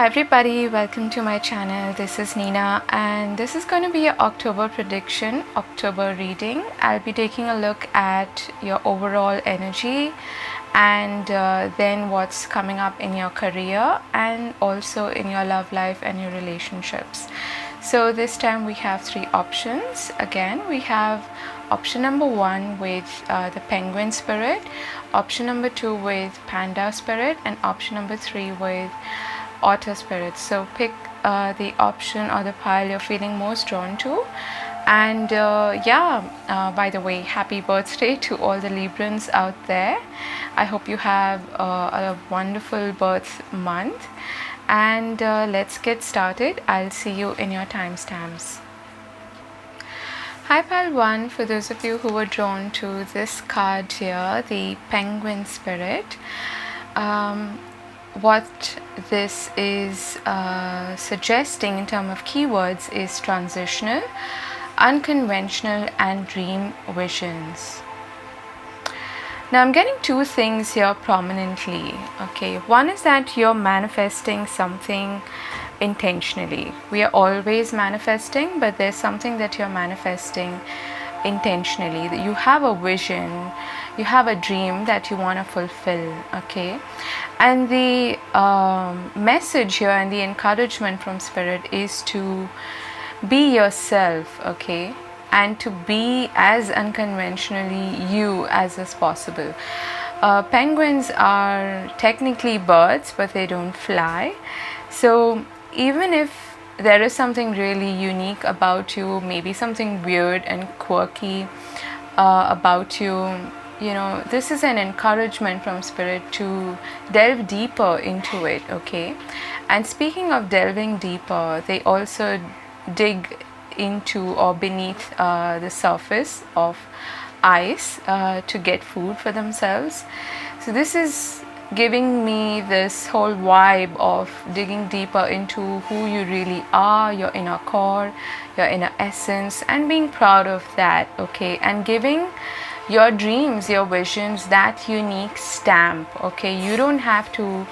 Hi everybody, welcome to my channel. This is Nina and this is going to be your October prediction, October reading. I'll be taking a look at your overall energy and then what's coming up in your career and also in your love life and your relationships. So this time we have three options. Again, we have option number 1 with the penguin spirit, option number 2 with panda spirit, and option number 3 with otter spirit. So pick the option or the pile you're feeling most drawn to. And by the way, happy birthday to all the Librans out there. I hope you have a wonderful birth month. And let's get started. I'll see you in your timestamps. Hi pile 1, for those of you who were drawn to this card here, the penguin spirit. What this is suggesting in terms of keywords is transitional, unconventional, and dream visions. Now I'm getting two things here prominently. Okay, one is that you're manifesting something intentionally. We are always manifesting, but there's something that you're manifesting intentionally. That you have a vision, you have a dream that you want to fulfill. Okay, and the message here and the encouragement from spirit is to be yourself. Okay, and to be as unconventionally you as is possible. Penguins are technically birds, but they don't fly. So even if there is something really unique about you, maybe something weird and quirky about you, you know, this is an encouragement from spirit to delve deeper into it. Okay, and speaking of delving deeper, they also dig into or beneath the surface of ice to get food for themselves. So this is giving me this whole vibe of digging deeper into who you really are, your inner core, your inner essence, and being proud of that. Okay, and giving your dreams, your visions, that unique stamp. Okay, you don't have to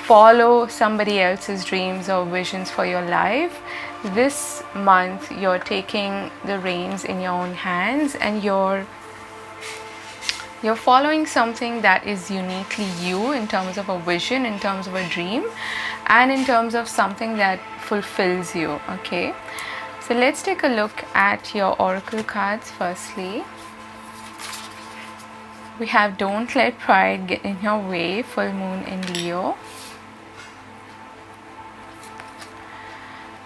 follow somebody else's dreams or visions for your life. This month you're taking the reins in your own hands and you're following something that is uniquely you in terms of a vision, in terms of a dream, and in terms of something that fulfills you. Okay, so let's take a look at your oracle cards. Firstly, we have don't let pride get in your way, full moon in Leo.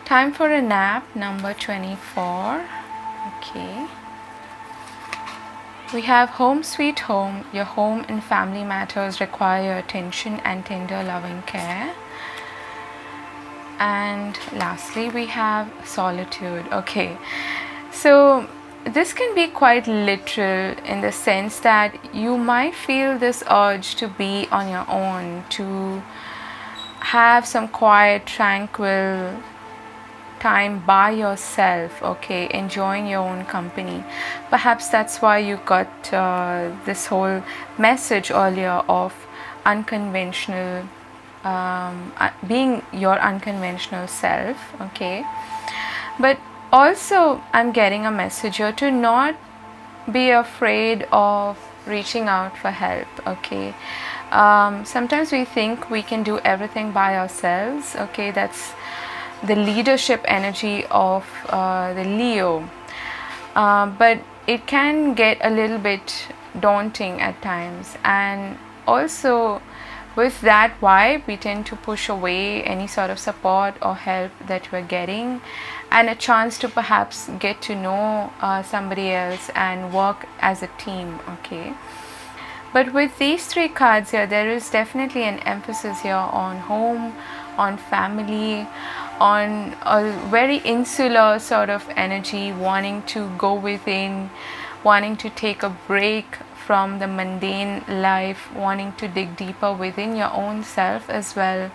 Time for a nap, number 24. Okay. We have home sweet home. Your home and family matters require your attention and tender loving care. And lastly, we have solitude. Okay. So this can be quite literal in the sense that you might feel this urge to be on your own, to have some quiet, tranquil time by yourself. Okay, enjoying your own company. Perhaps that's why you got this whole message earlier of unconventional, being your unconventional self. Okay, but also I'm getting a message here to not be afraid of reaching out for help. Okay, sometimes we think we can do everything by ourselves. Okay, that's the leadership energy of the Leo, but it can get a little bit daunting at times, and also with that vibe we tend to push away any sort of support or help that we're getting, and a chance to perhaps get to know somebody else and work as a team. Okay, but with these three cards here, there is definitely an emphasis here on home, on family, on a very insular sort of energy, wanting to go within, wanting to take a break from the mundane life, wanting to dig deeper within your own self as well.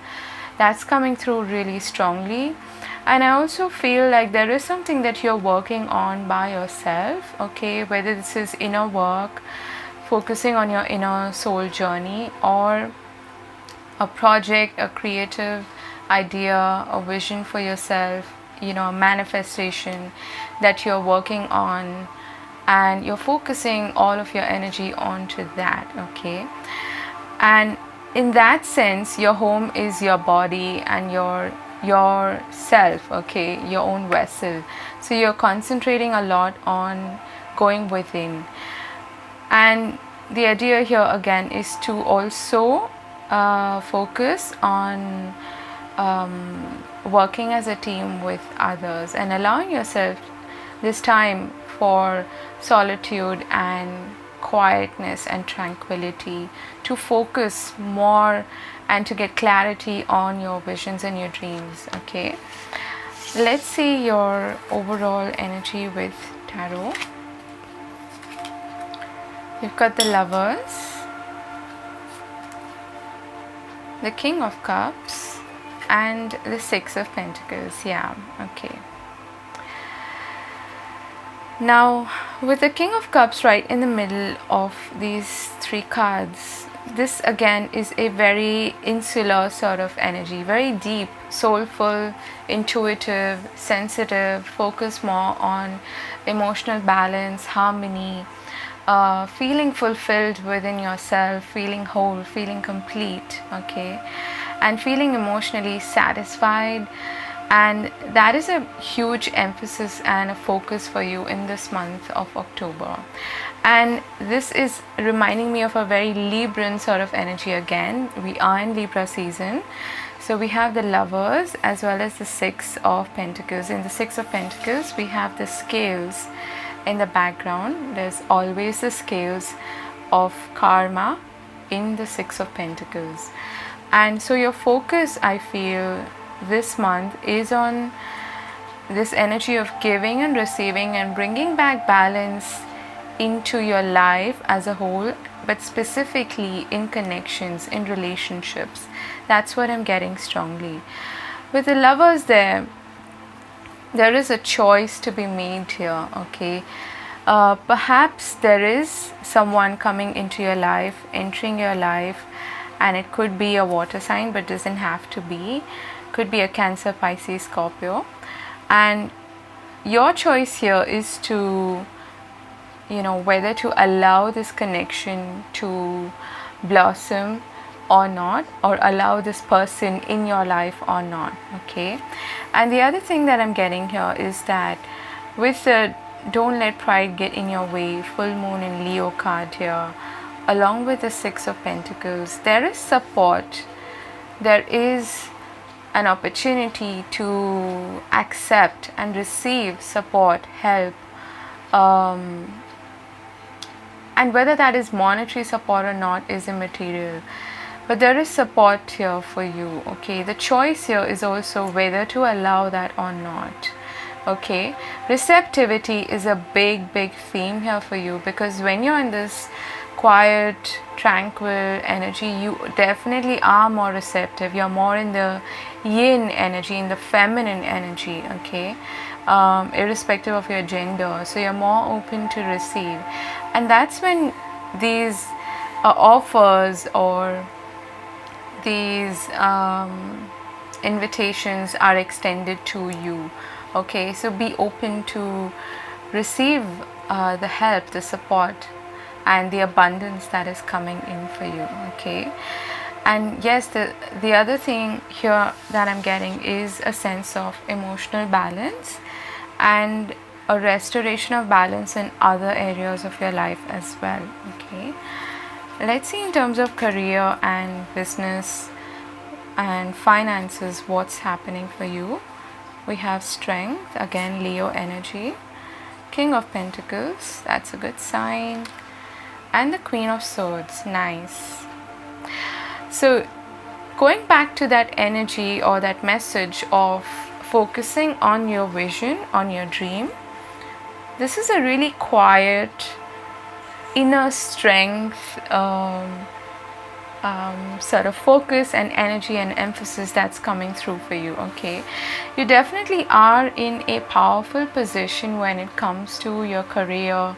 That's coming through really strongly. And I also feel like there is something that you're working on by yourself. Okay, whether this is inner work, focusing on your inner soul journey, or a project, a creative idea, a vision for yourself, a manifestation that you're working on, and you're focusing all of your energy onto that, okay? And in that sense, your home is your body and your self, okay, your own vessel. So you're concentrating a lot on going within. And the idea here again is to also focus on working as a team with others and allowing yourself this time for solitude and quietness and tranquility, to focus more and to get clarity on your visions and your dreams, okay? Let's see your overall energy with tarot. You've got the Lovers, the King of Cups, and the Six of Pentacles. Yeah, okay. Now, with the King of Cups right in the middle of these three cards, this again is a very insular sort of energy, very deep, soulful, intuitive, sensitive, focus more on emotional balance, harmony, feeling fulfilled within yourself, feeling whole, feeling complete, okay, and feeling emotionally satisfied. And that is a huge emphasis and a focus for you in this month of October. And this is reminding me of a very Libran sort of energy again. We are in Libra season. So we have the Lovers as well as the Six of Pentacles. In the Six of Pentacles, we have the scales in the background. There's always the scales of karma in the Six of Pentacles. And so your focus, I feel, this month is on this energy of giving and receiving and bringing back balance into your life as a whole, but specifically in connections, in relationships. That's what I'm getting strongly. With the Lovers there is a choice to be made here, okay? Perhaps there is someone coming into your life, entering your life, and it could be a water sign, but doesn't have to be. Could be a Cancer, Pisces, Scorpio, and your choice here is to, whether to allow this connection to blossom or not, or allow this person in your life or not, okay? And the other thing that I'm getting here is that with the Don't Let Pride Get in Your Way, full moon in Leo card here, along with the Six of Pentacles, there is support, there is an opportunity to accept and receive support, help, and whether that is monetary support or not is immaterial, but there is support here for you, okay? The choice here is also whether to allow that or not, okay? Receptivity is a big theme here for you, because when you're in this quiet, tranquil energy, you definitely are more receptive. You're more in the yin energy, in the feminine energy, okay, irrespective of your gender. So you're more open to receive, and that's when these offers or these invitations are extended to you, okay? So be open to receive the help, the support, and the abundance that is coming in for you, okay? And yes, the other thing here that I'm getting is a sense of emotional balance and a restoration of balance in other areas of your life as well, okay? Let's see in terms of career and business and finances what's happening for you. We have Strength, again Leo energy, King of Pentacles, that's a good sign, and the Queen of Swords, nice. So going back to that energy or that message of focusing on your vision, on your dream, this is a really quiet inner strength sort of focus and energy and emphasis that's coming through for you, okay? You definitely are in a powerful position when it comes to your career,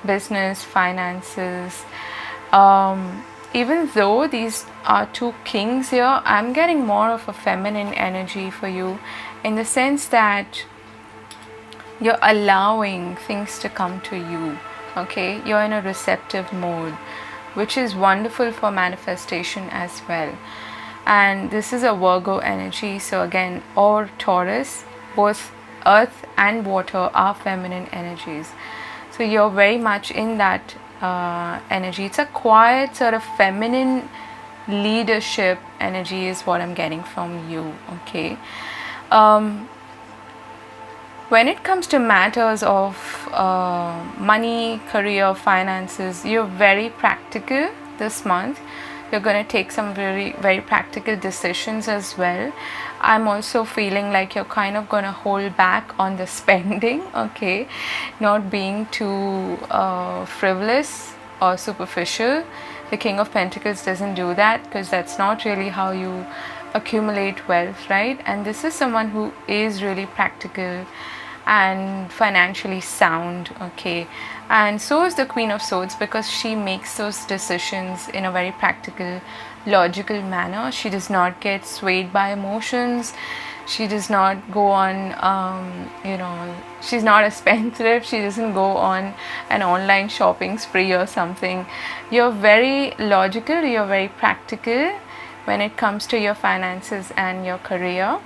business, finances. even though these are two kings here, I'm getting more of a feminine energy for you, in the sense that you're allowing things to come to you. Okay, you're in a receptive mode, which is wonderful for manifestation as well. And this is a Virgo energy, so again, or Taurus, both earth and water are feminine energies. So you're very much in that energy. It's a quiet sort of feminine leadership energy is what I'm getting from you. Okay, when it comes to matters of money, career, finances, you're very practical this month. You're going to take some very, very practical decisions as well. I'm also feeling like you're kind of going to hold back on the spending, okay? Not being too frivolous or superficial. The King of Pentacles doesn't do that, because that's not really how you accumulate wealth, right? And this is someone who is really practical and financially sound, okay? And so is the Queen of Swords, because she makes those decisions in a very practical, logical manner. She does not get swayed by emotions. She does not go on, she's not a spendthrift. She doesn't go on an online shopping spree or something. You're very logical, you're very practical when it comes to your finances and your career.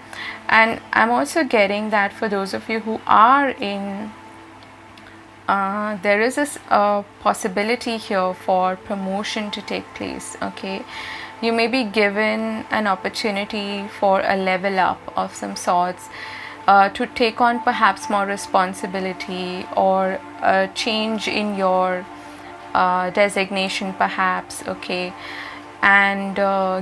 And I'm also getting that for those of you who are in there is a possibility here for promotion to take place, okay? You may be given an opportunity for a level up of some sorts, to take on perhaps more responsibility, or a change in your designation perhaps, okay? And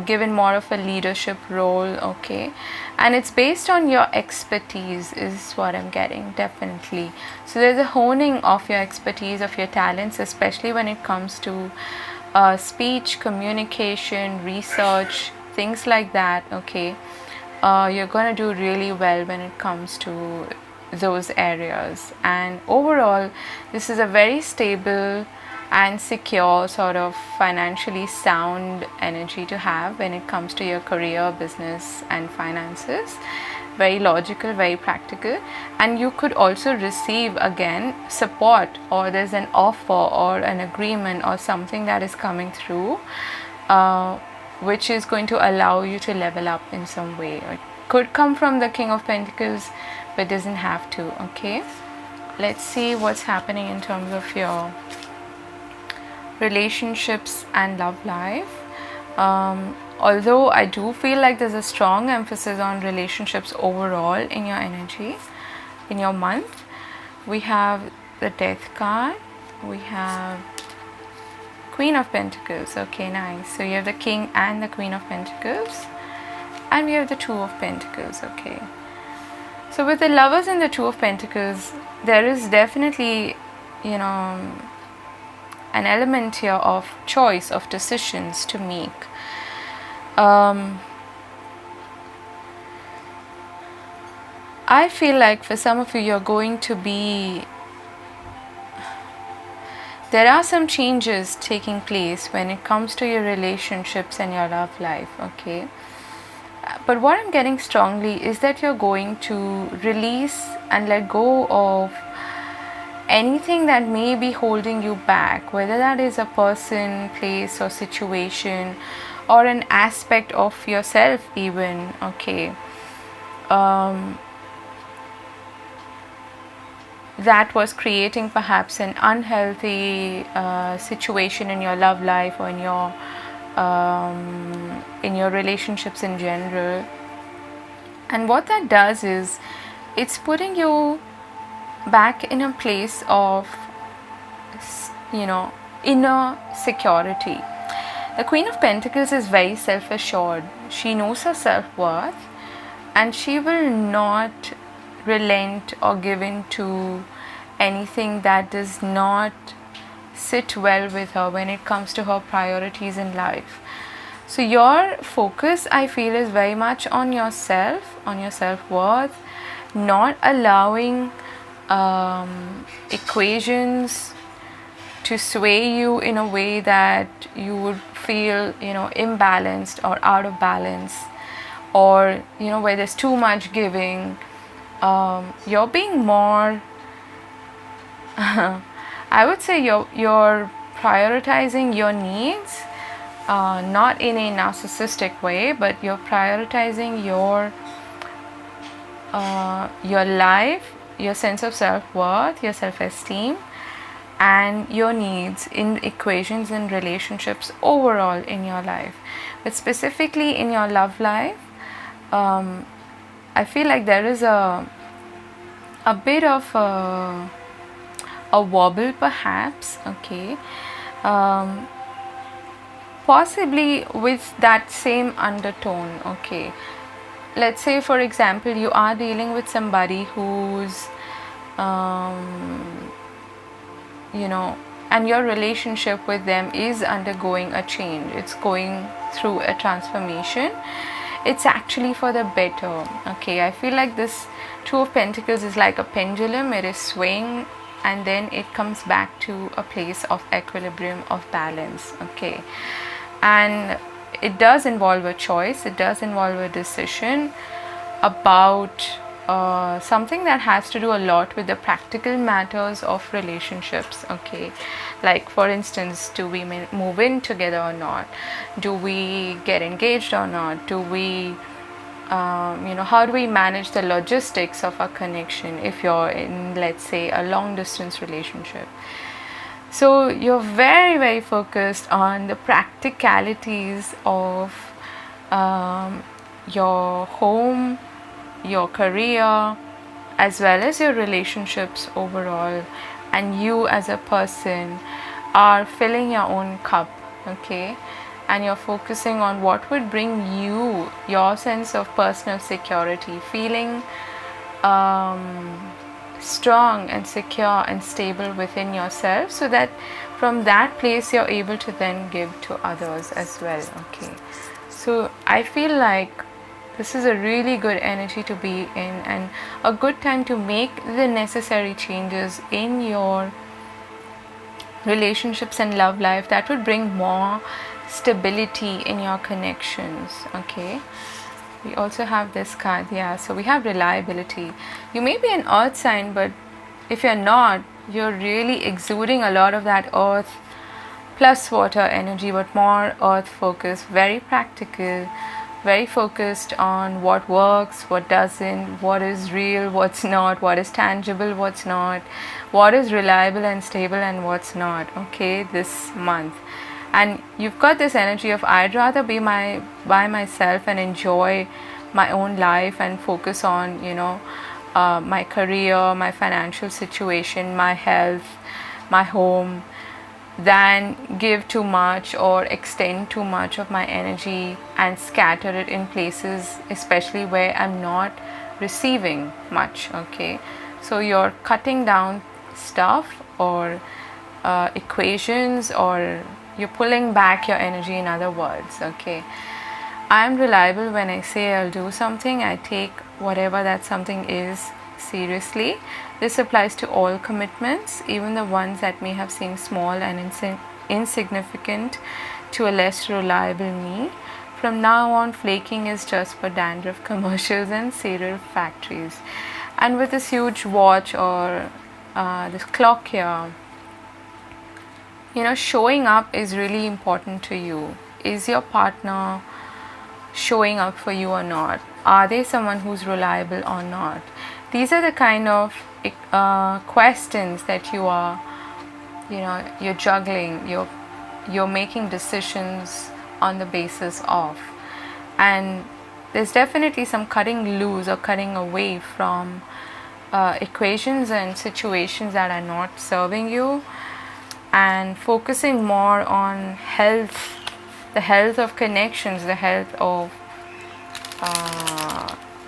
given more of a leadership role, okay? And it's based on your expertise is what I'm getting, definitely. So there's a honing of your expertise, of your talents, especially when it comes to speech, communication, research, things like that, okay? You're going to do really well when it comes to those areas. And overall, this is a very stable and secure, sort of financially sound energy to have when it comes to your career, business and finances. Very logical, very practical. And you could also receive again support, or there's an offer or an agreement or something that is coming through, which is going to allow you to level up in some way. It could come from the King of Pentacles, but doesn't have to, okay? Let's see what's happening in terms of your relationships and love life. Although I do feel like there's a strong emphasis on relationships overall in your energy, in your month. We have the Death card, we have Queen of Pentacles, okay, nice. So you have the King and the Queen of Pentacles, and we have the Two of Pentacles, okay. So with the Lovers and the Two of Pentacles, there is definitely, an element here of choice, of decisions to make. I feel like for some of you, you're going to be, there are some changes taking place when it comes to your relationships and your love life, okay? But what I'm getting strongly is that you're going to release and let go of anything that may be holding you back, whether that is a person, place or situation, or an aspect of yourself even, okay? That was creating perhaps an unhealthy situation in your love life, or in your relationships in general. And what that does is it's putting you back in a place of inner security. The Queen of Pentacles is very self-assured. She knows her self-worth, and she will not relent or give in to anything that does not sit well with her when it comes to her priorities in life. So your focus, I feel, is very much on yourself, on your self-worth, not allowing equations to sway you in a way that you would feel, imbalanced or out of balance, or where there's too much giving, you're being more I would say you're prioritizing your needs, not in a narcissistic way, but you're prioritizing your life, your sense of self-worth, your self-esteem, and your needs in equations and relationships overall in your life. But specifically in your love life, I feel like there is a bit of a wobble, perhaps, okay, possibly with that same undertone, okay. Let's say, for example, you are dealing with somebody who's and your relationship with them is undergoing a change, it's going through a transformation, it's actually for the better, okay. I feel like this Two of Pentacles is like a pendulum, it is swaying and then it comes back to a place of equilibrium, of balance, okay. And it does involve a choice, it does involve a decision about something that has to do a lot with the practical matters of relationships, okay. Like, for instance, do we move in together or not? Do we get engaged or not? Do we how do we manage the logistics of our connection if you're in, let's say, a long distance relationship? So you're very, very focused on the practicalities of your home, your career, as well as your relationships overall, and you as a person are filling your own cup, okay, and you're focusing on what would bring you your sense of personal security, feeling strong and secure and stable within yourself, so that from that place you're able to then give to others as well, okay. So I feel like this is a really good energy to be in, and a good time to make the necessary changes in your relationships and love life that would bring more stability in your connections, okay. We also have this card, yeah, so we have reliability. You may be an earth sign, but if you're not, you're really exuding a lot of that earth plus water energy, but more earth focused, very practical, very focused on what works, what doesn't, what is real, what's not, what is tangible, what's not, what is reliable and stable and what's not, okay, this month. And you've got this energy of, I'd rather be by myself and enjoy my own life and focus on my career, my financial situation, my health, my home, than give too much or extend too much of my energy and scatter it in places, especially where I'm not receiving much, okay. So you're cutting down stuff or equations, or you're pulling back your energy, in other words, okay. I'm reliable. When I say I'll do something, I take whatever that something is seriously. This applies to all commitments, even the ones that may have seemed small and insignificant to a less reliable me. From now on, flaking is just for dandruff commercials and cereal factories. And with this huge watch or this clock here, showing up is really important to you. Is your partner showing up for you or not? Are they someone who's reliable or not? These are the kind of questions that you are, you're juggling, you're making decisions on the basis of. And there's definitely some cutting loose or cutting away from equations and situations that are not serving you, and focusing more on health, the health of connections, the health of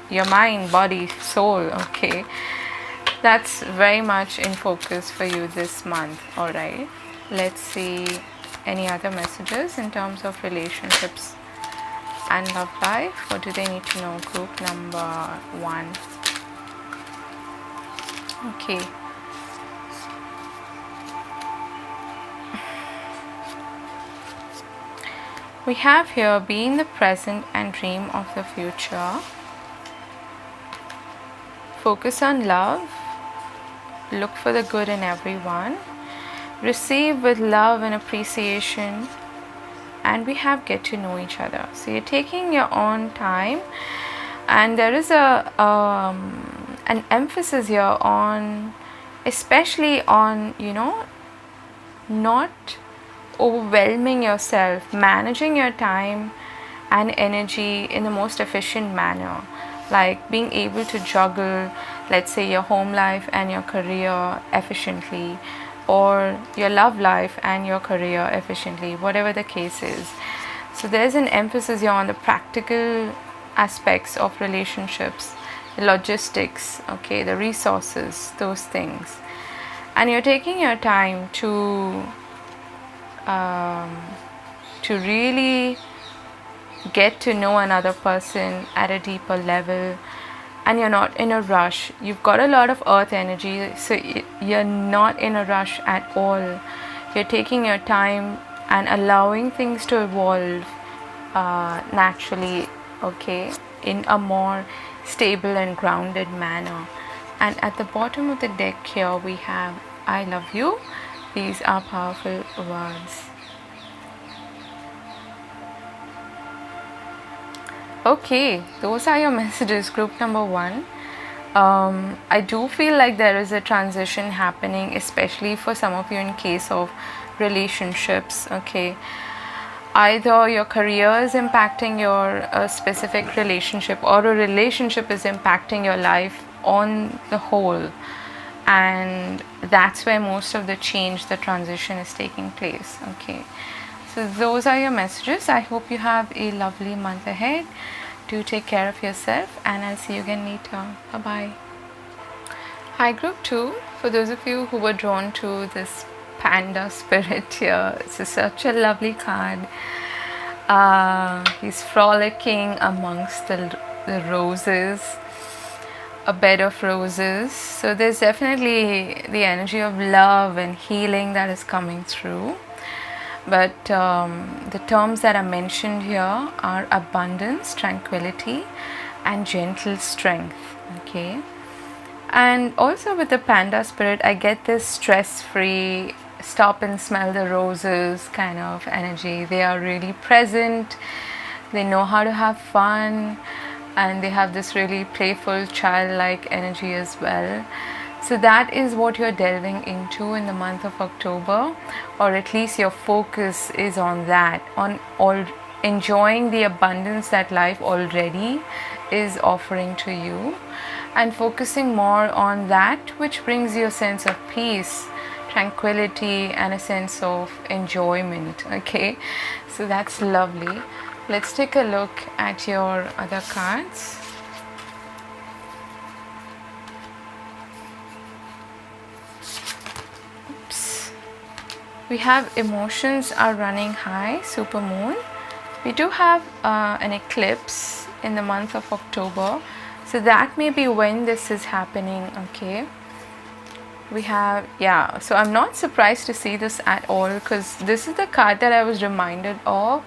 your mind, body, soul, okay. That's very much in focus for you this month. All right, let's see any other messages in terms of relationships and love life. What do they need to know? Group number 1. Okay. We have here, be in the present and dream of the future. Focus on love. Look for the good in everyone. Receive with love and appreciation. And we have get to know each other. So you're taking your own time, and there is an emphasis here on, especially on, not overwhelming yourself, managing your time and energy in the most efficient manner, like being able to juggle, let's say, your home life and your career efficiently, or your love life and your career efficiently, whatever the case is. So there's an emphasis here on the practical aspects of relationships, the logistics, okay, the resources, those things. And you're taking your time to really get to know another person at a deeper level, and you're not in a rush. You've got a lot of earth energy, so you're not in a rush at all. You're taking your time and allowing things to evolve naturally, okay, in a more stable and grounded manner. And at the bottom of the deck here we have I love you. These are powerful words. Okay, those are your messages, group number 1. I do feel like there is a transition happening, especially for some of you in case of relationships, okay. Either your career is impacting your specific relationship, or a relationship is impacting your life on the whole, and that's where most of the change, the transition is taking place, okay. So those are your messages. I hope you have a lovely month ahead. Do take care of yourself, and I'll see you again later. Bye bye. Hi group 2, for those of you who were drawn to this panda spirit here, it's such a lovely card. He's frolicking amongst the roses, a bed of roses. So there's definitely the energy of love and healing that is coming through. But the terms that are mentioned here are abundance, tranquility, and gentle strength, okay. And also with the panda spirit, I get this stress-free, stop and smell the roses kind of energy. They are really present, they know how to have fun, and they have this really playful, childlike energy as well. So that is what you're delving into in the month of October, or at least your focus is on that, on all enjoying the abundance that life already is offering to you, and focusing more on that which brings you a sense of peace, tranquility, and a sense of enjoyment, okay. So that's lovely. Let's take a look at your other cards. We have emotions are running high, super moon. We do have an eclipse in the month of October, so that may be when this is happening, okay. We have, yeah, so I'm not surprised to see this at all, because this is the card that I was reminded of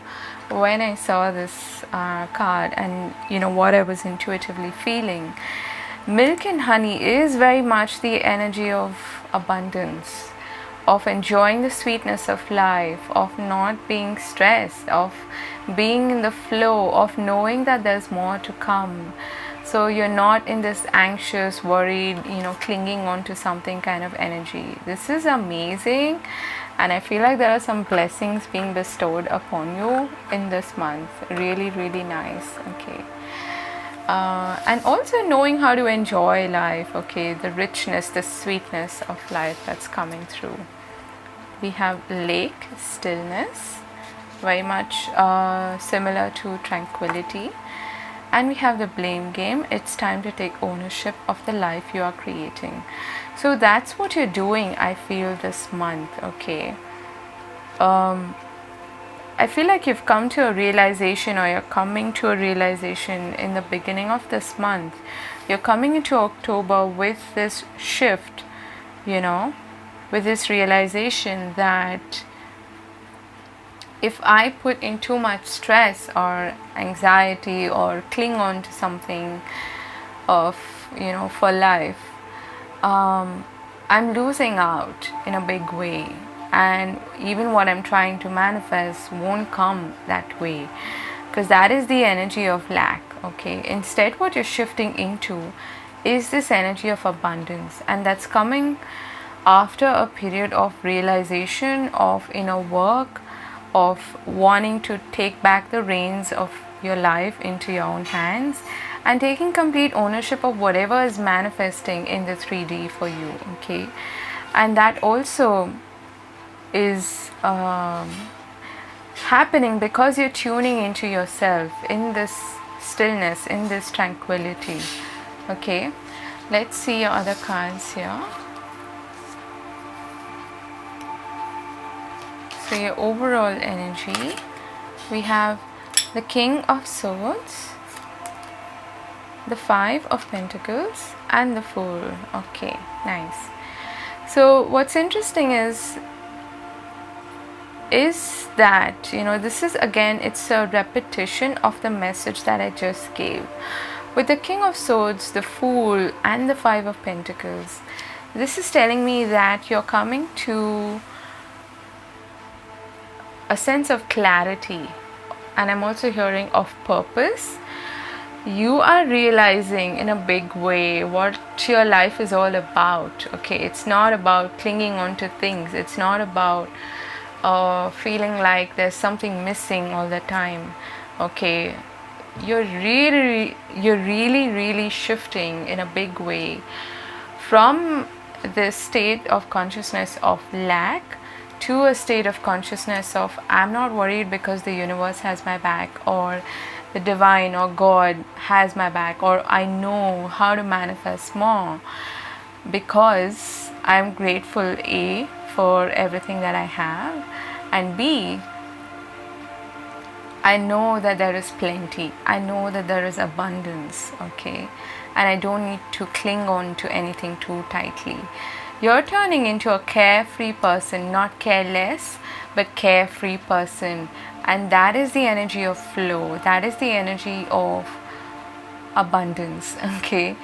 when I saw this card, and what I was intuitively feeling. Milk and honey is very much the energy of abundance, of enjoying the sweetness of life, of not being stressed, of being in the flow, of knowing that there's more to come. So you're not in this anxious, worried, clinging on to something kind of energy. This is amazing, and I feel like there are some blessings being bestowed upon you in this month. Really, really nice, okay. And also knowing how to enjoy life, okay, the richness, the sweetness of life that's coming through. We have lake, stillness, very much similar to tranquility. And we have the blame game. It's time to take ownership of the life you are creating. So that's what you're doing, I feel, this month, okay. I feel like you've come to a realization, or you're coming to a realization in the beginning of this month. You're coming into October with this shift, with this realization that if I put in too much stress or anxiety or cling on to something of, for life, I'm losing out in a big way, and even what I'm trying to manifest won't come that way, because that is the energy of lack. Okay, instead what you're shifting into is this energy of abundance, and that's coming after a period of realization, of inner work, of wanting to take back the reins of your life into your own hands and taking complete ownership of whatever is manifesting in the 3D for you. Okay, and that also is happening because you're tuning into yourself in this stillness, in this tranquility. Okay, let's see your other cards here. So your overall energy, we have the King of Swords, the Five of Pentacles, and the Fool. Okay, nice. So what's interesting is that, this is again, it's a repetition of the message that I just gave. With the King of Swords, the Fool, and the Five of Pentacles, this is telling me that you're coming to a sense of clarity, and I'm also hearing of purpose. You are realizing in a big way what your life is all about. Okay, it's not about clinging on to things. It's not about feeling like there's something missing all the time. Okay, you're really shifting in a big way from this state of consciousness of lack to a state of consciousness of I'm not worried because the universe has my back, or the divine or God has my back, or I know how to manifest more because I'm grateful, A, for everything that I have, and B, I know that there is plenty, I know that there is abundance. Okay, and I don't need to cling on to anything too tightly. You're turning into a carefree person, not careless, but carefree person. And that is the energy of flow. That is the energy of abundance, okay?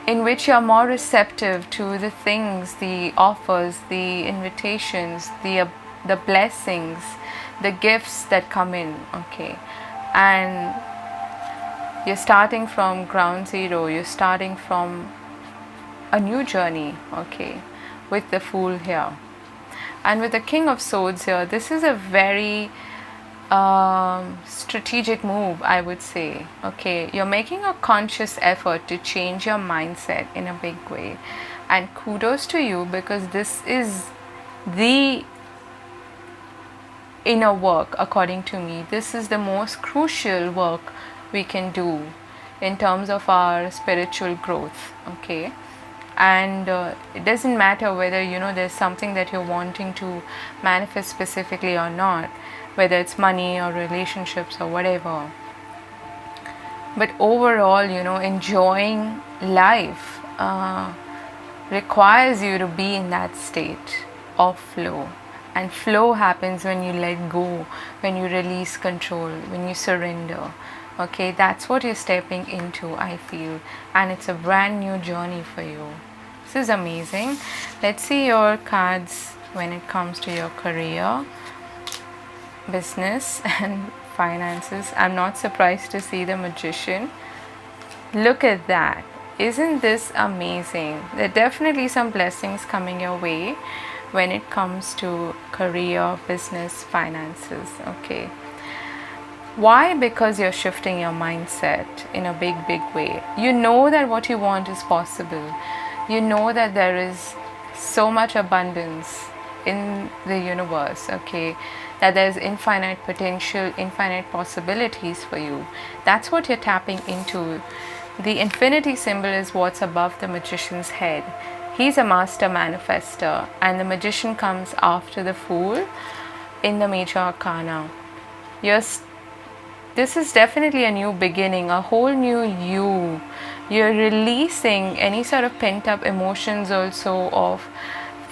In which you're more receptive to the things, the offers, the invitations, the blessings, the gifts that come in, okay? And you're starting from ground zero. You're starting from a new journey, okay, with the Fool here. And with the King of Swords here, this is a very strategic move, I would say. Okay, you're making a conscious effort to change your mindset in a big way, and kudos to you, because this is the inner work. According to me, this is the most crucial work we can do in terms of our spiritual growth. Okay, and it doesn't matter whether there's something that you're wanting to manifest specifically or not, whether it's money or relationships or whatever, but overall enjoying life requires you to be in that state of flow. And flow happens when you let go, when you release control, when you surrender. Okay, that's what you're stepping into, I feel, and it's a brand new journey for you. This is amazing. Let's see your cards when it comes to your career, business, and finances. I'm not surprised to see the Magician. Look at that. Isn't this amazing? There are definitely some blessings coming your way when it comes to career, business, finances. Okay. Why? Because you're shifting your mindset in a big way. You know that what you want is possible. You know that there is so much abundance in the universe, okay? That there's infinite potential, infinite possibilities for you. That's what you're tapping into. The infinity symbol is what's above the Magician's head. He's a master manifester, and the Magician comes after the Fool in the Major Arcana. This is definitely a new beginning, a whole new you. You're releasing any sort of pent-up emotions also of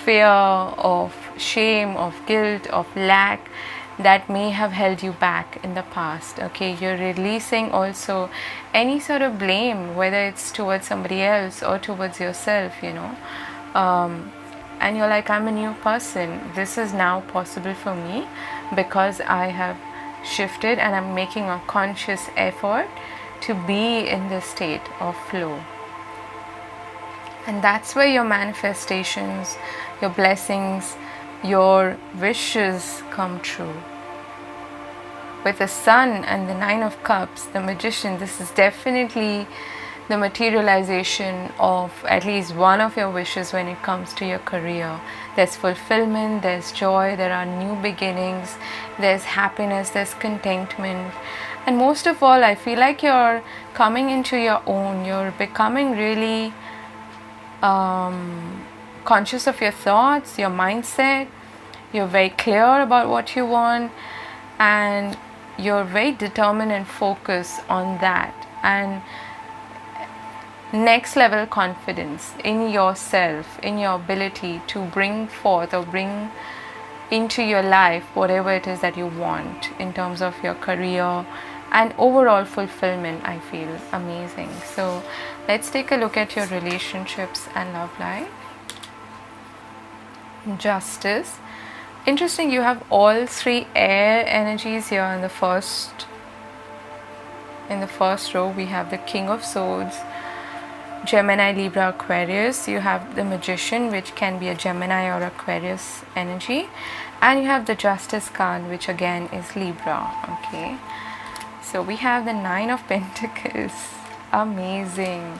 fear, of shame, of guilt, of lack. that may have held you back in the past. Okay, you're releasing also any sort of blame, whether it's towards somebody else or towards yourself, and you're like, I'm a new person. This is now possible for me because I have shifted and I'm making a conscious effort to be in this state of flow. And that's where your manifestations, your blessings, your wishes come true. With the Sun and the Nine of Cups, the Magician, this is definitely the materialization of at least one of your wishes when it comes to your career. There's fulfillment, there's joy, there are new beginnings, there's happiness, there's contentment. And most of all, I feel like you're coming into your own, you're becoming really conscious of your thoughts, your mindset. You're very clear about what you want, and you're very determined and focused on that. And next level confidence in yourself, in your ability to bring forth or bring into your life whatever it is that you want in terms of your career and overall fulfillment. I feel amazing. So let's take a look at your relationships and love life. Justice. Interesting, you have all three air energies here in the first row. We have the King of Swords, Gemini, Libra, Aquarius. You have the Magician, which can be a Gemini or Aquarius energy, and you have the Justice card, which again is Libra. Okay, so we have the Nine of Pentacles. Amazing.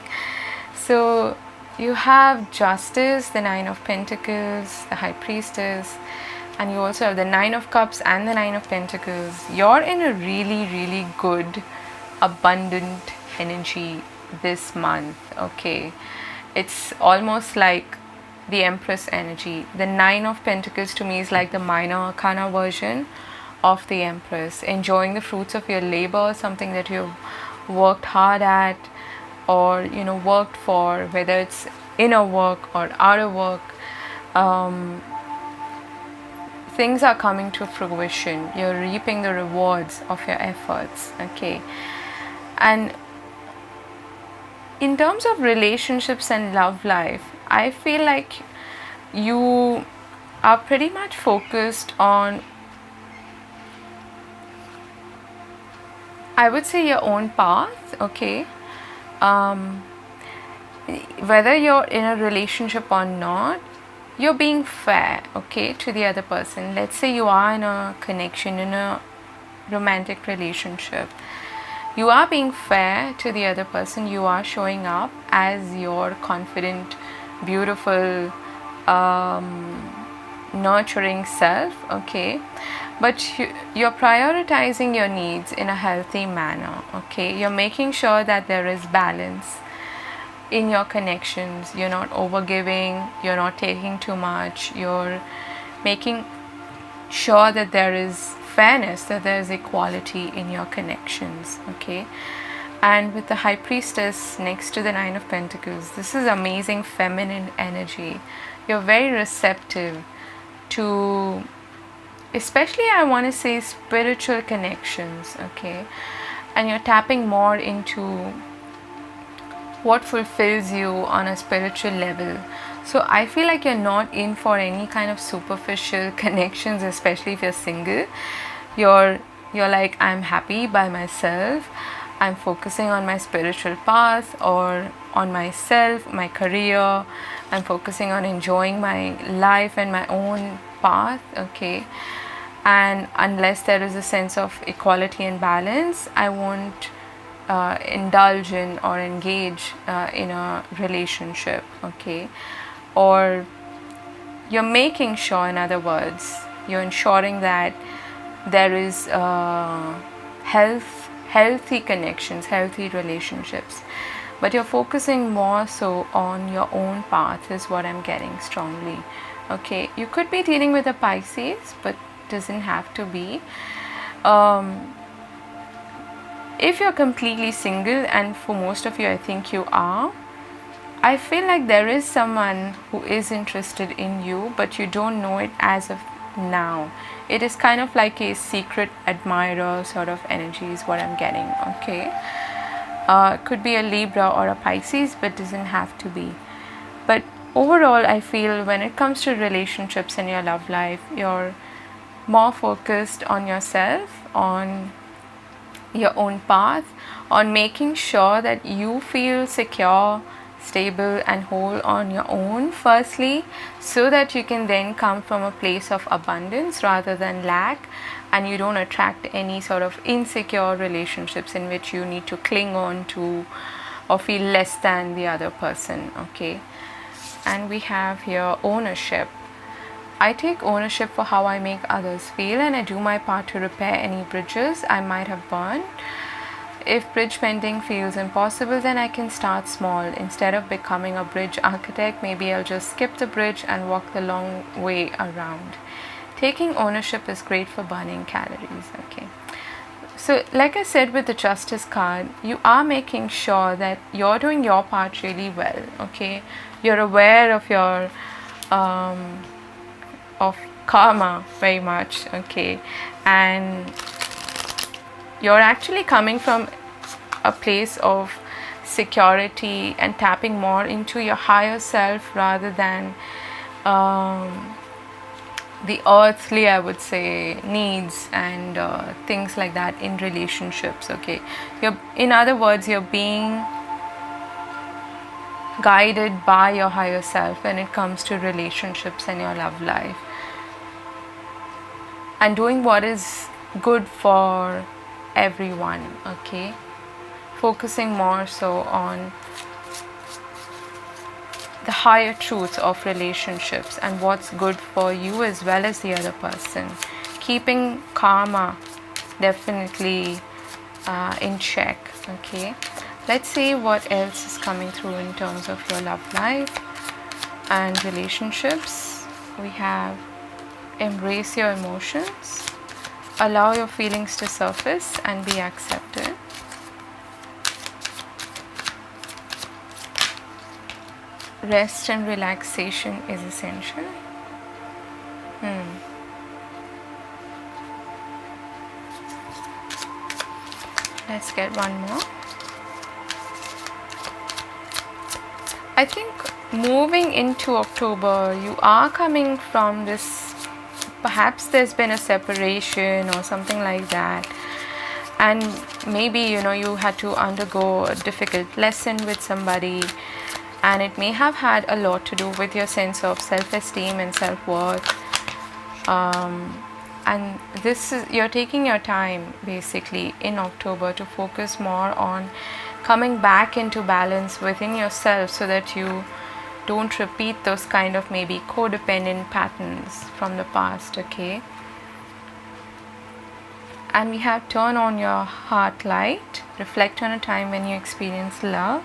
So you have Justice, the Nine of Pentacles, the High Priestess, and you also have the Nine of Cups and the Nine of Pentacles. You're in a really, really good, abundant energy this month. Okay, it's almost like the Empress energy. The Nine of Pentacles to me is like the minor arcana version of the Empress, enjoying the fruits of your labor, something that you've worked hard at or worked for, whether it's inner work or outer work. Things are coming to fruition. You're reaping the rewards of your efforts. Okay, and in terms of relationships and love life, I feel like you are pretty much focused on, I would say, your own path. Okay, whether you're in a relationship or not, you're being fair, okay, to the other person. Let's say you are in a connection, in a romantic relationship. You are being fair to the other person. You are showing up as your confident, beautiful, nurturing self, okay, but you're prioritizing your needs in a healthy manner. Okay, you're making sure that there is balance in your connections. You're not overgiving, you're not taking too much, you're making sure that there is fairness, that there is equality in your connections. Okay, and with the High Priestess next to the Nine of Pentacles, this is amazing feminine energy. You're very receptive to, especially I want to say, spiritual connections. Okay, and you're tapping more into what fulfills you on a spiritual level. So I feel like you're not in for any kind of superficial connections, especially if you're single. You're like, I'm happy by myself, I'm focusing on my spiritual path or on myself, my career. I'm focusing on enjoying my life and my own path. Okay, and unless there is a sense of equality and balance, I won't indulge in or engage in a relationship. Okay, or you're making sure, in other words, you're ensuring that there is healthy connections, healthy relationships, but you're focusing more so on your own path is what I'm getting strongly. Okay, you could be dealing with a Pisces, but doesn't have to be. If you're completely single, and for most of you I think you are, I feel like there is someone who is interested in you, but you don't know it as of now. It is kind of like a secret admirer sort of energy is what I'm getting. Okay, could be a Libra or a Pisces, but doesn't have to be. But overall, I feel when it comes to relationships in your love life, you're more focused on yourself, on your own path, on making sure that you feel secure, stable and whole on your own firstly, so that you can then come from a place of abundance rather than lack, and you don't attract any sort of insecure relationships in which you need to cling on to or feel less than the other person. Okay, and we have here ownership. I take ownership for how I make others feel, and I do my part to repair any bridges I might have burned. If bridge mending feels impossible, then I can start small. Instead of becoming a bridge architect, maybe I'll just skip the bridge and walk the long way around. Taking ownership is great for burning calories. Okay. So like I said with the Justice card, you are making sure that you're doing your part really well. Okay. You're aware of your of karma very much. Okay. And you're actually coming from a place of security and tapping more into your higher self rather than the earthly, I would say, needs and things like that in relationships. Okay, in other words, you're being guided by your higher self when it comes to relationships and your love life, and doing what is good for everyone. Okay, focusing more so on the higher truths of relationships and what's good for you as well as the other person, keeping karma definitely in check. Okay, let's see what else is coming through in terms of your love life and relationships. We have embrace your emotions, allow your feelings to surface and be accepted. Rest and relaxation is essential. Let's get one more. I think moving into October, you are coming from this, perhaps there's been a separation or something like that, and maybe you had to undergo a difficult lesson with somebody, and it may have had a lot to do with your sense of self-esteem and self-worth, and this is, you're taking your time basically in October to focus more on coming back into balance within yourself so that you don't repeat those kind of maybe codependent patterns from the past. Okay, and we have turn on your heart light, reflect on a time when you experienced love,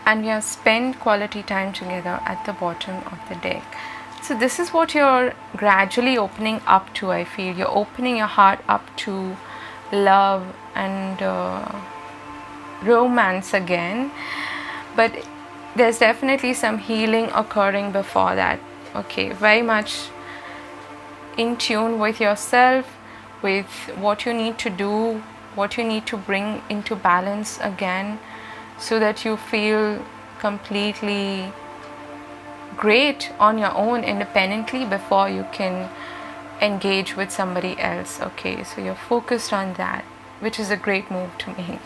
and we have spend quality time together at the bottom of the deck. So this is what you're gradually opening up to. I feel you're opening your heart up to love and romance again, but there's definitely some healing occurring before that. Okay, very much in tune with yourself, with what you need to do, what you need to bring into balance again, so that you feel completely great on your own independently before you can engage with somebody else. Okay, so you're focused on that, which is a great move to make.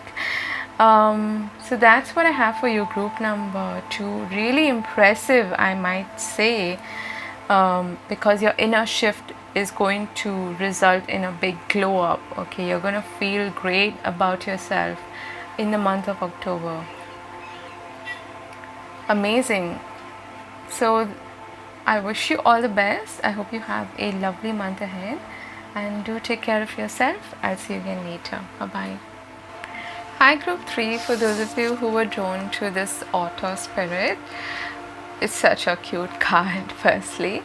So that's what I have for you, group number 2. Really impressive, I might say, because your inner shift is going to result in a big glow up. Okay, you're going to feel great about yourself in the month of October. Amazing. So I wish you all the best. I hope you have a lovely month ahead, and do take care of yourself. I'll see you again later. Bye bye. Hi group 3, for those of you who were drawn to this Otter Spirit, it's such a cute card. Firstly,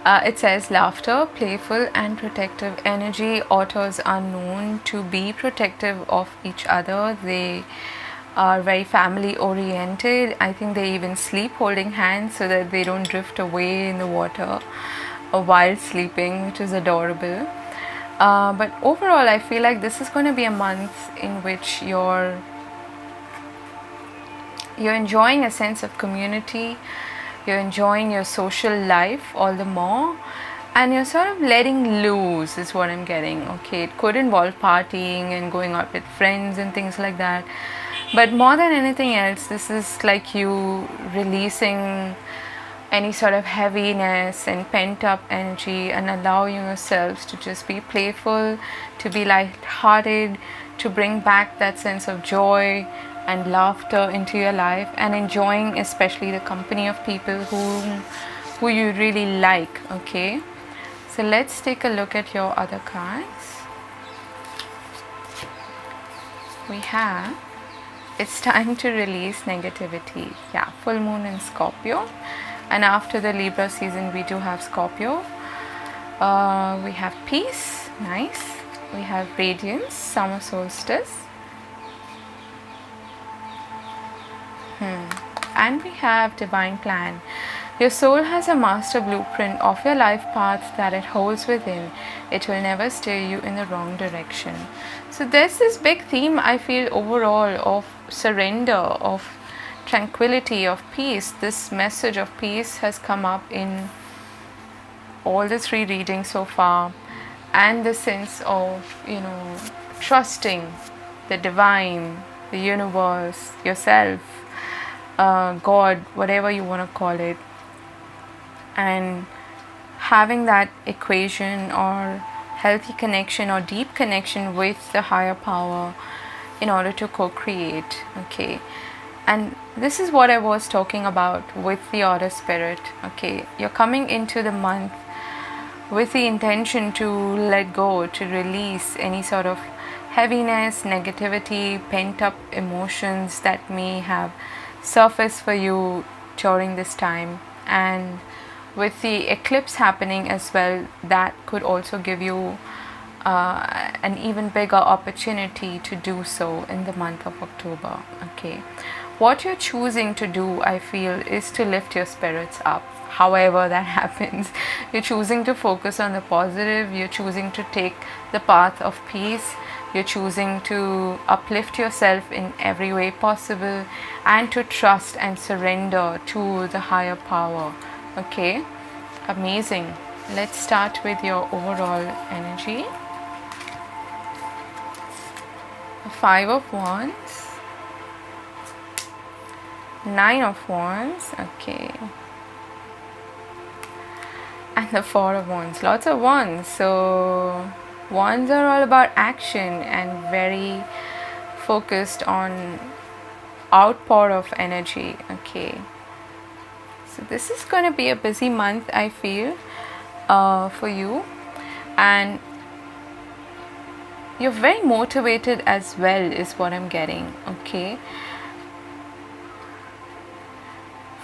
it says laughter, playful and protective energy. Otters are known to be protective of each other. They are very family oriented. I think they even sleep holding hands so that they don't drift away in the water. while sleeping, which is adorable. But overall, I feel like this is going to be a month in which you're enjoying a sense of community, you're enjoying your social life all the more, and you're sort of letting loose, is what I'm getting. Okay, it could involve partying and going out with friends and things like that, but more than anything else, this is like you releasing any sort of heaviness and pent up energy and allowing yourselves to just be playful, to be light-hearted, to bring back that sense of joy and laughter into your life, and enjoying especially the company of people who you really like. Okay, so let's take a look at your other cards. We have, it's time to release negativity. Yeah, full moon in Scorpio, and after the Libra season we do have Scorpio. We have peace, nice. We have radiance, summer solstice. And we have divine plan. Your soul has a master blueprint of your life path that it holds within. It will never steer you in the wrong direction. So there's this big theme, I feel, overall, of surrender, of tranquility, of peace. This message of peace has come up in all the three readings so far, and the sense of, trusting the divine, the universe, yourself, God, whatever you want to call it, and having that equation or healthy connection or deep connection with the higher power in order to co-create. Okay, and this is what I was talking about with the Order Spirit. Okay, you're coming into the month with the intention to let go, to release any sort of heaviness, negativity, pent up emotions that may have surface for you during this time. And with the eclipse happening as well, that could also give you an even bigger opportunity to do so in the month of October. Okay, what you're choosing to do, I feel, is to lift your spirits up. However that happens, you're choosing to focus on the positive, you're choosing to take the path of peace, you're choosing to uplift yourself in every way possible, and to trust and surrender to the higher power. Okay, amazing. Let's start with your overall energy. The 5 of Wands, 9 of Wands, okay, and the 4 of Wands. Lots of wands. So wands are all about action and very focused on outpour of energy. Okay, so this is going to be a busy month, I feel, for you, and you're very motivated as well, is what I'm getting. Okay,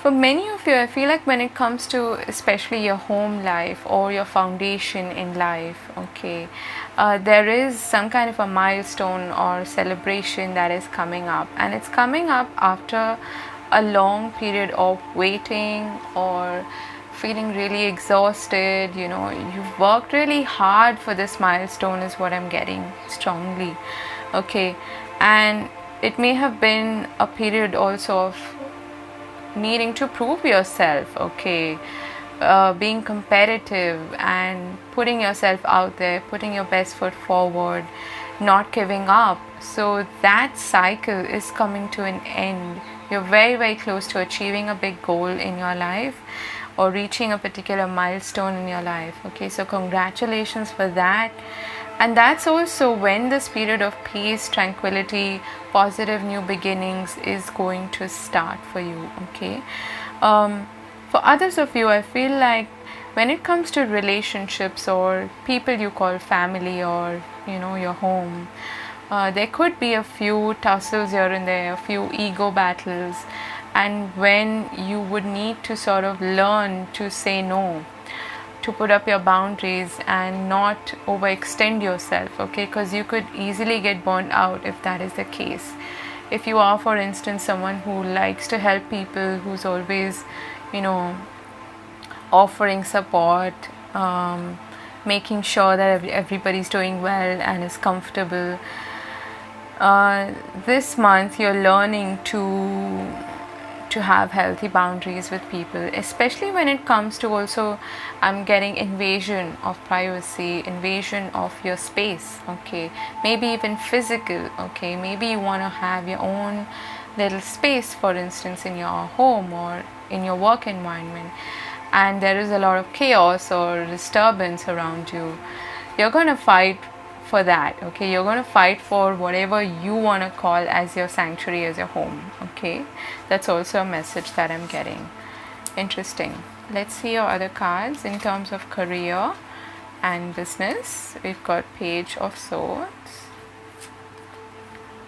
for many of you, I feel like when it comes to especially your home life or your foundation in life, okay, there is some kind of a milestone or celebration that is coming up, and it's coming up after a long period of waiting or feeling really exhausted. You've worked really hard for this milestone, is what I'm getting strongly. Okay, and it may have been a period also of needing to prove yourself. Okay, being competitive and putting yourself out there, putting your best foot forward, not giving up. So that cycle is coming to an end. You're very, very close to achieving a big goal in your life or reaching a particular milestone in your life. Okay, so congratulations for that. And that's also when this period of peace, tranquility, positive new beginnings is going to start for you. Okay, for others of you, I feel like when it comes to relationships or people you call family or your home, there could be a few tussles here and there, a few ego battles, and when you would need to sort of learn to say no, to put up your boundaries and not overextend yourself. Okay, because you could easily get burnt out if that is the case. If you are, for instance, someone who likes to help people, who's always offering support, making sure that everybody's doing well and is comfortable. This month you're learning to have healthy boundaries with people, especially when it comes to also I'm getting invasion of privacy, invasion of your space, okay, maybe even physical, okay, maybe you want to have your own little space, for instance, in your home or in your work environment, and there is a lot of chaos or disturbance around you. You're going to fight for that, okay, you're going to fight for whatever you want to call as your sanctuary, as your home, okay. That's also a message that I'm getting. Interesting. Let's see your other cards in terms of career and business. We've got Page of Swords,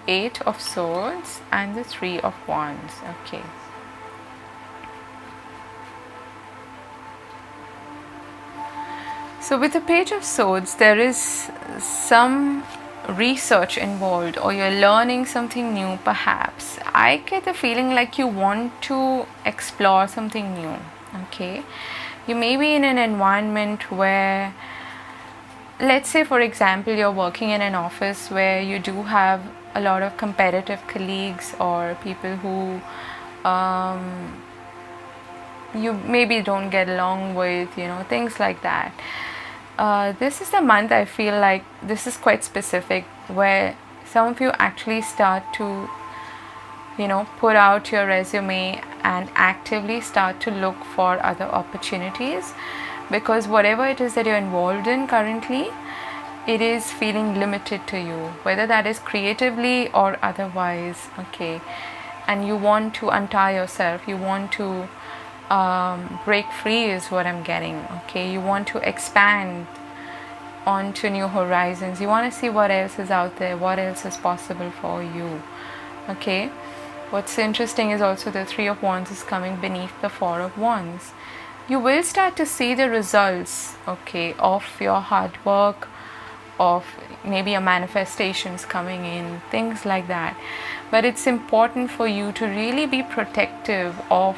Eight of Swords, and the Three of Wands, okay. So with the Page of Swords, there is some research involved, or you're learning something new perhaps. I get the feeling like you want to explore something new, okay. You may be in an environment where, let's say for example, you're working in an office where you do have a lot of competitive colleagues or people who you maybe don't get along with, things like that. This is the month I feel like this is quite specific, where some of you actually start to put out your resume and actively start to look for other opportunities, because whatever it is that you're involved in currently, it is feeling limited to you, whether that is creatively or otherwise, okay. And you want to untie yourself, you want to break free is what I'm getting, okay. You want to expand onto new horizons, you want to see what else is out there, what else is possible for you, okay. What's interesting is also the Three of Wands is coming beneath the Four of Wands. You will start to see the results, okay, of your hard work, of maybe your manifestations coming in, things like that. But it's important for you to really be protective of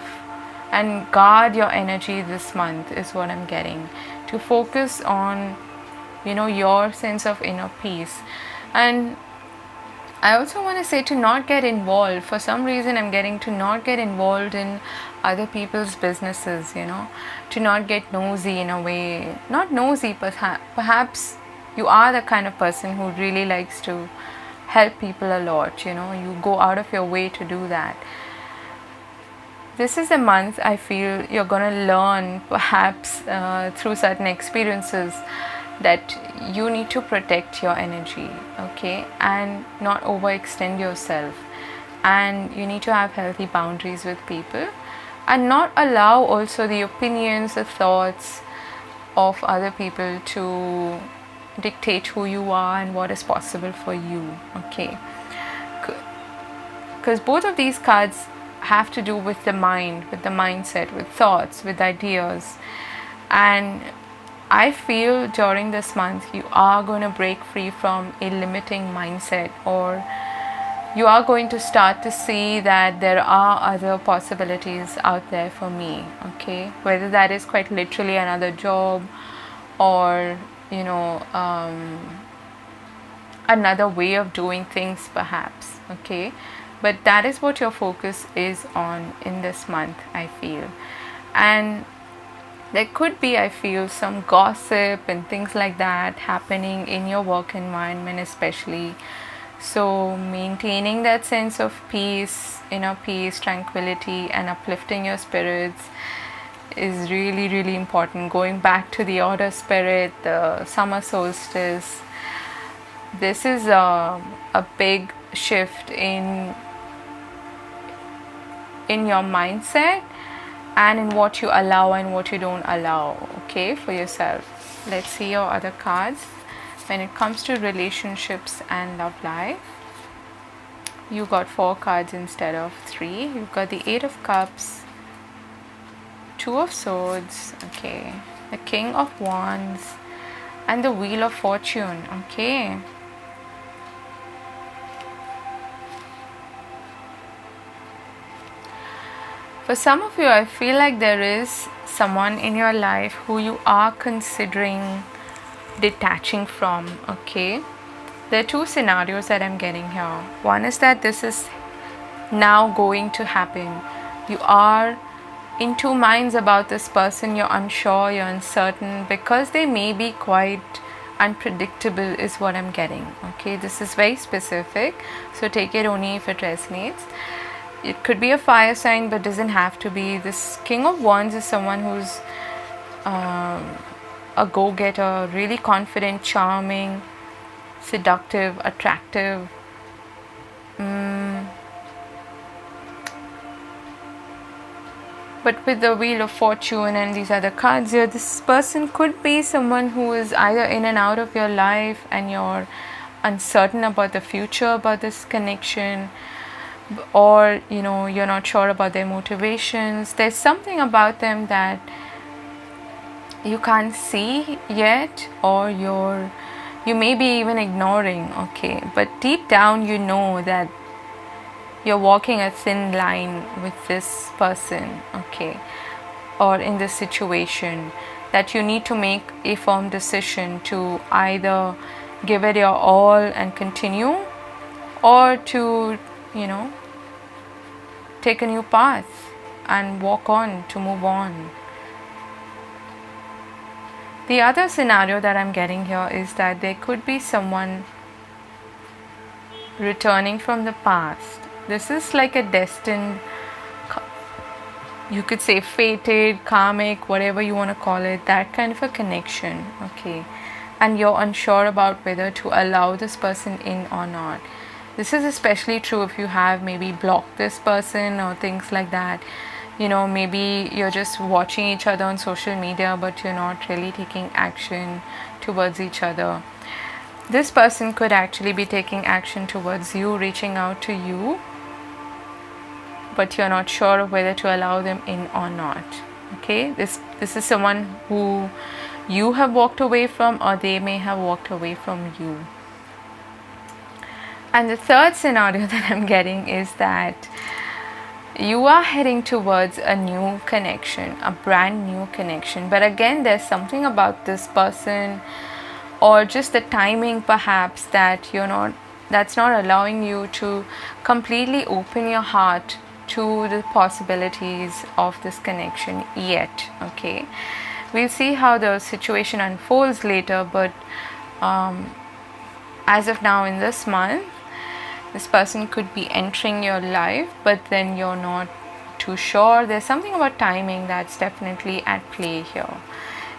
and guard your energy this month is what I'm getting, to focus on your sense of inner peace. And I also want to say to not get involved. For some reason I'm getting to not get involved in other people's businesses, to not get nosy in a way. Not nosy, but perhaps you are the kind of person who really likes to help people a lot, you go out of your way to do that. This is a month I feel you're going to learn, perhaps through certain experiences, that you need to protect your energy, okay, and not overextend yourself. And you need to have healthy boundaries with people, and not allow also the opinions, the thoughts of other people to dictate who you are and what is possible for you, okay. Because both of these cards have to do with the mind, with the mindset, with thoughts, with ideas. And I feel during this month you are going to break free from a limiting mindset, or you are going to start to see that there are other possibilities out there for me, okay, whether that is quite literally another job, or another way of doing things perhaps, okay. But that is what your focus is on in this month, I feel. And there could be, I feel, some gossip and things like that happening in your work environment especially. So maintaining that sense of peace, inner peace, tranquility, and uplifting your spirits is really, really important. Going back to the order spirit, the summer solstice, this is a big shift in your mindset and in what you allow and what you don't allow, okay, for yourself. Let's see your other cards. When it comes to relationships and love life, you got 4 cards instead of 3. You've got the 8 of Cups, 2 of Swords, okay, the King of Wands, and the Wheel of Fortune, okay. For some of you, I feel like there is someone in your life who you are considering detaching from. Okay, there are two scenarios that I'm getting here. One is that this is now going to happen. You are in two minds about this person. You're unsure, you're uncertain, because they may be quite unpredictable is what I'm getting. Okay, this is very specific, so take it only if it resonates. It could be a fire sign, but doesn't have to be. This King of Wands is someone who's a go-getter, really confident, charming, seductive, attractive. But with the Wheel of Fortune and these other cards here, this person could be someone who is either in and out of your life and you're uncertain about the future, about this connection, or you're not sure about their motivations. There's something about them that you can't see yet, or you may be even ignoring. Okay, but deep down you know that you're walking a thin line with this person, okay, or in this situation, that you need to make a firm decision to either give it your all and continue, or to take a new path and walk on, to move on. The other scenario that I'm getting here is that there could be someone returning from the past. This is like a destined, you could say fated, karmic, whatever you want to call it, that kind of a connection, okay? And you're unsure about whether to allow this person in or not. This is especially true if you have maybe blocked this person or things like that. Maybe you're just watching each other on social media, but you're not really taking action towards each other. This person could actually be taking action towards you, reaching out to you, but you're not sure of whether to allow them in or not. Okay, this is someone who you have walked away from, or they may have walked away from you. And the third scenario that I'm getting is that you are heading towards a new connection, a brand new connection. But again, there's something about this person, or just the timing perhaps, that's not allowing you to completely open your heart to the possibilities of this connection yet. Okay, we'll see how the situation unfolds later, but as of now, in this month, this person could be entering your life, but then you're not too sure. There's something about timing that's definitely at play here.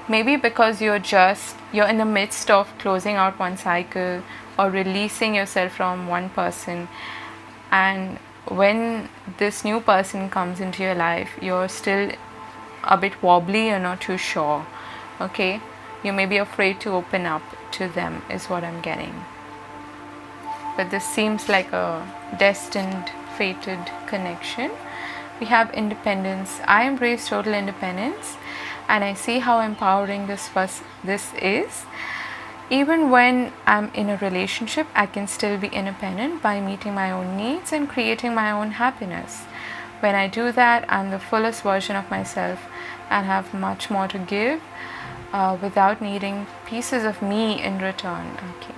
Maybe because you're in the midst of closing out one cycle or releasing yourself from one person, and when this new person comes into your life, you're still a bit wobbly, you're not too sure. Okay, you may be afraid to open up to them is what I'm getting. But this seems like a destined, fated connection. We have independence. I embrace total independence, and I see how empowering this is. Even when I'm in a relationship, I can still be independent by meeting my own needs and creating my own happiness. When I do that, I'm the fullest version of myself and have much more to give without needing pieces of me in return. Okay.